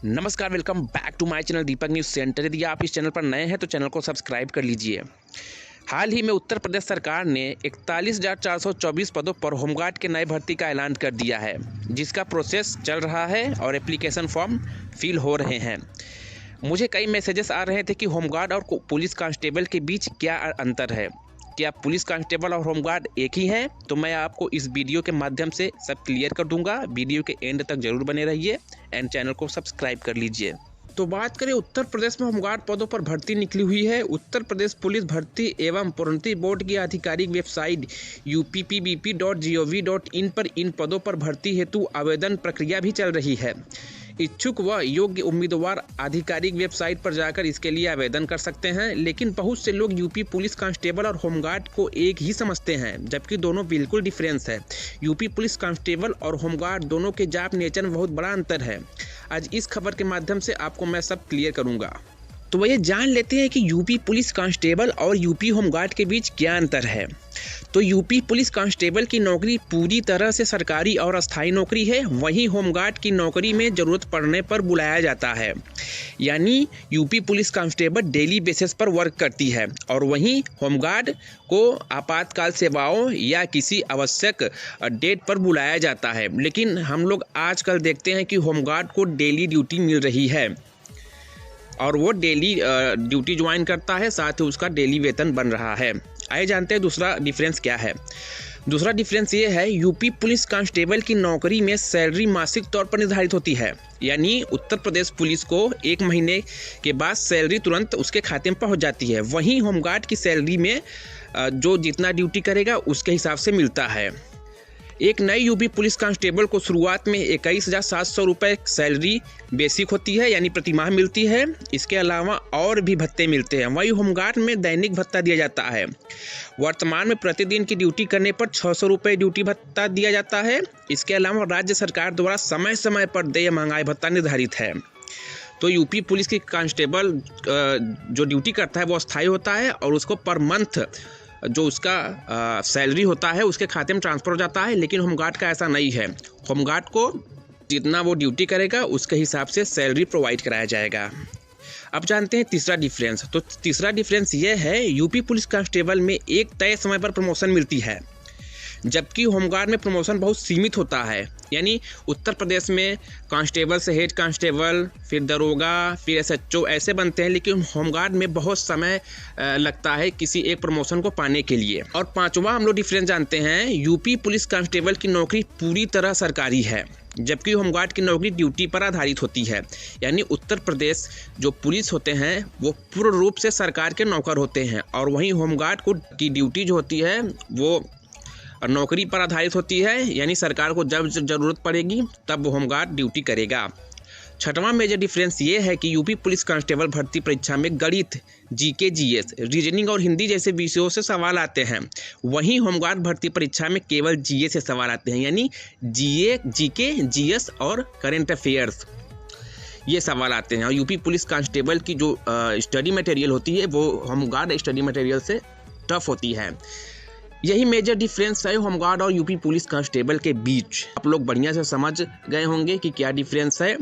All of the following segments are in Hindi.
नमस्कार, welcome back to my channel Deepak news centre. यदि आप इस चैनल पर नए हैं तो चैनल को सब्सक्राइब कर लीजिए। हाल ही में उत्तर प्रदेश सरकार ने 41,424 पदों पर होमगार्ड के नए भर्ती का ऐलान कर दिया है, जिसका प्रोसेस चल रहा है और एप्लीकेशन फॉर्म फिल हो रहे हैं। मुझे कई मैसेजेस आ रहे थे कि होमगार्ड और पुलिस कांस्टेबल के बीच क्या अंतर है, क्या पुलिस कांस्टेबल और होमगार्ड एक ही हैं? तो मैं आपको इस वीडियो के माध्यम से सब क्लियर कर दूंगा। वीडियो के एंड तक जरूर बने रहिए एंड चैनल को सब्सक्राइब कर लीजिए। तो बात करें उत्तर प्रदेश में होमगार्ड पदों पर भर्ती निकली हुई है। उत्तर प्रदेश पुलिस भर्ती एवं प्रोन्नति बोर्ड की आधिकारिक वेबसाइट uppbp.gov.in पर इन पदों पर भर्ती हेतु आवेदन प्रक्रिया भी चल रही है। इच्छुक व योग्य उम्मीदवार आधिकारिक वेबसाइट पर जाकर इसके लिए आवेदन कर सकते हैं। लेकिन बहुत से लोग यूपी पुलिस कांस्टेबल और होमगार्ड को एक ही समझते हैं, जबकि दोनों बिल्कुल डिफरेंस है। यूपी पुलिस कांस्टेबल और होमगार्ड दोनों के जॉब नेचर में बहुत बड़ा अंतर है। आज इस खबर के माध्यम से आपको मैं सब क्लियर करूंगा। तो वह जान लेते हैं कि यूपी पुलिस कांस्टेबल और यूपी होमगार्ड के बीच क्या अंतर है। तो यूपी पुलिस कांस्टेबल की नौकरी पूरी तरह से सरकारी और अस्थायी नौकरी है। वहीं होमगार्ड की नौकरी में ज़रूरत पड़ने पर बुलाया जाता है, यानी UP police constable daily basis पर वर्क करती है और वहीं होमगार्ड को आपातकाल सेवाओं या किसी आवश्यक डेट पर बुलाया जाता है। लेकिन हम लोग आजकल देखते हैं कि होमगार्ड को डेली ड्यूटी मिल रही है और वो डेली ड्यूटी ज्वाइन करता है, साथ ही उसका डेली वेतन बन रहा है। आइए जानते हैं दूसरा डिफरेंस क्या है। दूसरा डिफरेंस ये है, यूपी पुलिस कांस्टेबल की नौकरी में सैलरी मासिक तौर पर निर्धारित होती है, यानी उत्तर प्रदेश पुलिस को 1 महीने के बाद सैलरी तुरंत उसके खाते में पहुंच जाती है। वहीं होमगार्ड की सैलरी में जो जितना ड्यूटी करेगा उसके हिसाब से मिलता है। एक नए यूपी पुलिस कांस्टेबल को शुरुआत में 21,700 रुपये सैलरी बेसिक होती है, यानी प्रतिमाह मिलती है। इसके अलावा और भी भत्ते मिलते हैं। वहीं होमगार्ड में दैनिक भत्ता दिया जाता है। वर्तमान में प्रतिदिन की ड्यूटी करने पर 600 रुपये ड्यूटी भत्ता दिया जाता है। इसके अलावा राज्य सरकार द्वारा समय समय पर देय महंगाई भत्ता निर्धारित है। तो यूपी पुलिस की कांस्टेबल जो ड्यूटी करता है वो अस्थायी होता है और उसको पर मंथ जो उसका सैलरी होता है उसके खाते में ट्रांसफ़र हो जाता है। लेकिन होमगार्ड का ऐसा नहीं है। होमगार्ड को जितना वो ड्यूटी करेगा उसके हिसाब से सैलरी प्रोवाइड कराया जाएगा। अब जानते हैं तीसरा डिफरेंस। तो तीसरा डिफरेंस ये है, यूपी पुलिस कांस्टेबल में एक तय समय पर प्रमोशन मिलती है, जबकि होमगार्ड में प्रमोशन बहुत सीमित होता है। यानी उत्तर प्रदेश में कांस्टेबल से हेड कांस्टेबल, फिर दरोगा, फिर एसएचओ ऐसे बनते हैं, लेकिन होमगार्ड में बहुत समय लगता है किसी एक प्रमोशन को पाने के लिए। और पांचवा हम लोग डिफरेंस जानते हैं, यूपी पुलिस कांस्टेबल की नौकरी पूरी तरह सरकारी है, जबकि होमगार्ड की नौकरी ड्यूटी पर आधारित होती है। यानी उत्तर प्रदेश जो पुलिस होते हैं वो पूर्ण रूप से सरकार के नौकर होते हैं और वहीं होमगार्ड की ड्यूटी जो होती है वो नौकरी पर आधारित होती है, यानी सरकार को जब ज़रूरत पड़ेगी तब होमगार्ड ड्यूटी करेगा। छठवां मेजर डिफरेंस ये है कि यूपी पुलिस कांस्टेबल भर्ती परीक्षा में गणित, जीके, जीएस, रीजनिंग और हिंदी जैसे विषयों से सवाल आते हैं। वहीं होमगार्ड भर्ती परीक्षा में केवल जीए से सवाल आते हैं, यानी जीके, जीएस और करेंट अफेयर्स ये सवाल आते हैं। और यूपी पुलिस कांस्टेबल की जो स्टडी मटेरियल होती है वो होमगार्ड स्टडी मटेरियल से टफ होती है। यही मेजर डिफरेंस है होमगार्ड और यूपी पुलिस कांस्टेबल के बीच। आप लोग बढ़िया से समझ गए होंगे कि क्या डिफरेंस है।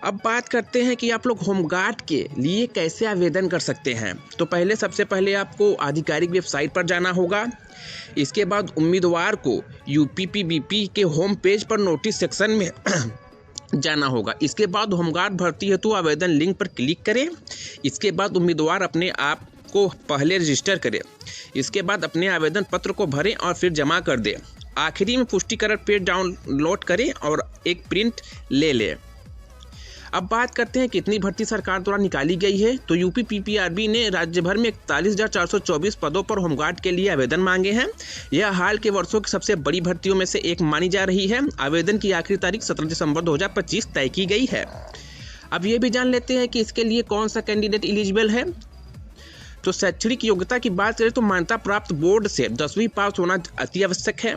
अब बात करते हैं कि आप लोग होमगार्ड के लिए कैसे आवेदन कर सकते हैं। तो सबसे पहले आपको आधिकारिक वेबसाइट पर जाना होगा। इसके बाद उम्मीदवार को UPPBP के होम पेज पर नोटिस सेक्शन में जाना होगा। इसके बाद होमगार्ड भर्ती हेतु आवेदन लिंक पर क्लिक करें। इसके बाद उम्मीदवार अपने आप को पहले रजिस्टर करें। इसके बाद अपने आवेदन पत्र को भरें और फिर जमा कर दें। आखिरी में पुष्टिकरण पेज डाउनलोड करें और एक प्रिंट ले लें। अब बात करते हैं कितनी भर्ती सरकार द्वारा निकाली गई है। तो यूपी PPRB ने राज्य भर में 41,424 पदों पर होमगार्ड के लिए आवेदन मांगे हैं। यह हाल के वर्षों की सबसे बड़ी भर्तियों में से एक मानी जा रही है। आवेदन की आखिरी तारीख 17 दिसंबर 2025 तय की गई है। अब ये भी जान लेते हैं कि इसके लिए कौन सा कैंडिडेट एलिजिबल है। तो शैक्षणिक योग्यता की बात करें तो मान्यता प्राप्त बोर्ड से 10वीं पास होना अति आवश्यक है।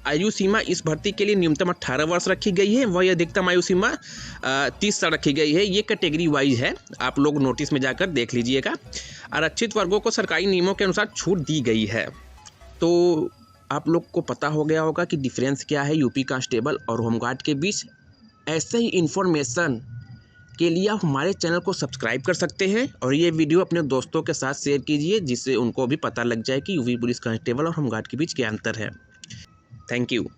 आयु सीमा इस भर्ती के लिए न्यूनतम 18 वर्ष रखी गई है, वही अधिकतम आयु सीमा 30 साल रखी गई है। ये कैटेगरी वाइज है, आप लोग नोटिस में जाकर देख लीजिएगा। आरक्षित वर्गों को सरकारी नियमों के अनुसार छूट दी गई है। तो आप लोग को पता हो गया होगा कि डिफरेंस क्या है यूपी कांस्टेबल और होमगार्ड के बीच। ऐसे ही इन्फॉर्मेशन के लिए आप हमारे चैनल को सब्सक्राइब कर सकते हैं और ये वीडियो अपने दोस्तों के साथ शेयर कीजिए, जिससे उनको भी पता लग जाए कि यूपी पुलिस कांस्टेबल और होमगार्ड के बीच क्या अंतर है। Thank you.